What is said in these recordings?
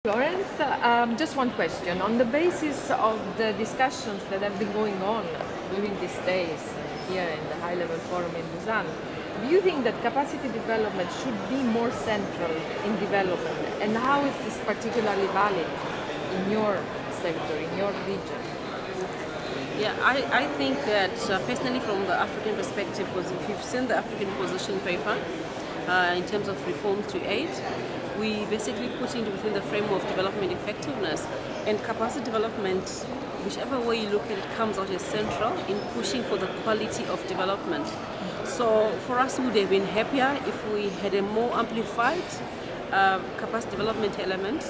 Florence, just one question. On the basis of the discussions that have been going on during these days here in the high-level forum in Busan, do you think that capacity development should be more central in development? And how is this particularly valid in your sector, in your region? Yeah, I think that personally from the African perspective, because if you've seen the African position paper in terms of reforms to aid, we basically put it within the framework of development effectiveness, and capacity development, whichever way you look at it, comes out as central in pushing for the quality of development. So for us, we would have been happier if we had a more amplified capacity development element.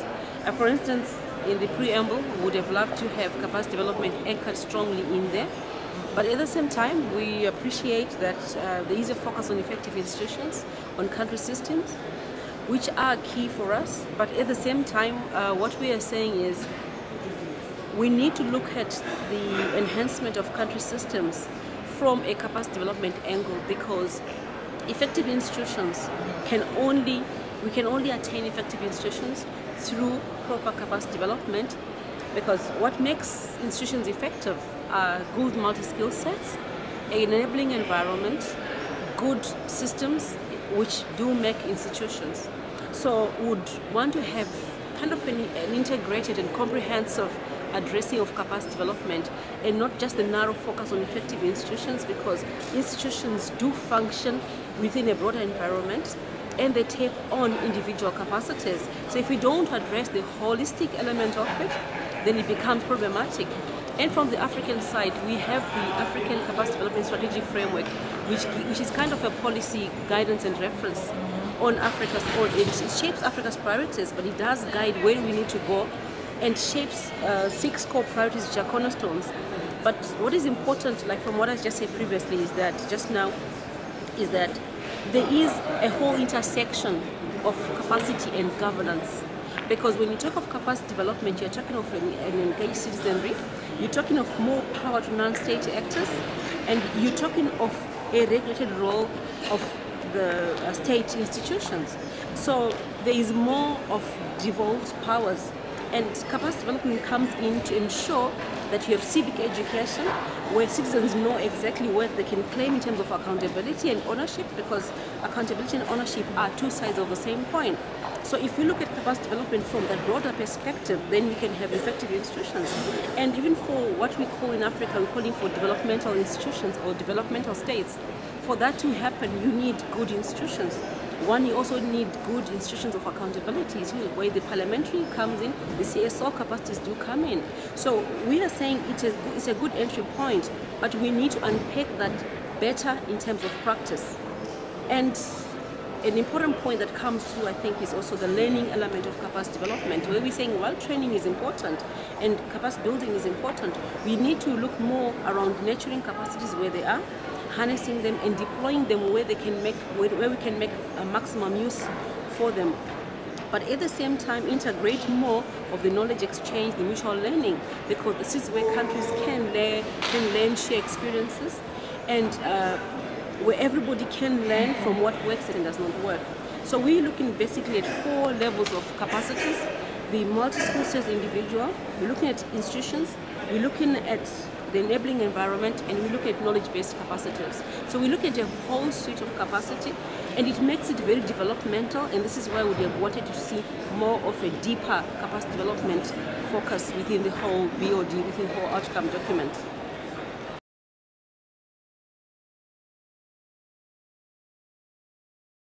For instance, in the preamble, we would have loved to have capacity development anchored strongly in there. But at the same time, we appreciate that there is a focus on effective institutions, on country systems, which are key for us. But at the same time, what we are saying is we need to look at the enhancement of country systems from a capacity development angle, because effective institutions we can only attain effective institutions through proper capacity development, because what makes institutions effective are good multi-skill sets, an enabling environment, good systems which do make institutions. So would want to have kind of an integrated and comprehensive addressing of capacity development, and not just the narrow focus on effective institutions, because institutions do function within a broader environment and they take on individual capacities. So if we don't address the holistic element of it, then it becomes problematic. And from the African side, we have the African Capacity Development Strategic Framework, which is kind of a policy guidance and reference on Africa's own. It shapes Africa's priorities, but it does guide where we need to go, and shapes 6 core priorities which are cornerstones. But what is important, like from what I just said previously, is that there is a whole intersection of capacity and governance. Because when you talk of capacity development, you're talking of an engaged citizenry, you're talking of more power to non-state actors, and you're talking of a regulated role of the state institutions. So there is more of devolved powers, and capacity development comes in to ensure that you have civic education where citizens know exactly what they can claim in terms of accountability and ownership, because accountability and ownership are two sides of the same coin. So if we look at capacity development from that broader perspective, then we can have effective institutions. And even for what we call in Africa, we're calling for developmental institutions or developmental states. For that to happen, you need good institutions. One, you also need good institutions of accountability, where the parliamentary comes in, the CSO capacities do come in. So we are saying it's a good entry point, but we need to unpack that better in terms of practice. And an important point that comes through, I think, is also the learning element of capacity development, where we're saying while training is important and capacity building is important, we need to look more around nurturing capacities where they are, harnessing them and deploying them where we can make a maximum use for them. But at the same time, integrate more of the knowledge exchange, the mutual learning, because this is where countries can learn, share experiences, and where everybody can learn from what works and does not work. So we're looking basically at 4 levels of capacities: the multi-skill sets individual, we're looking at institutions, we're looking at the enabling environment, and we look at knowledge-based capacities. So we look at a whole suite of capacity, and it makes it very developmental, and this is why we have wanted to see more of a deeper capacity development focus within the whole BOD, within the whole outcome document.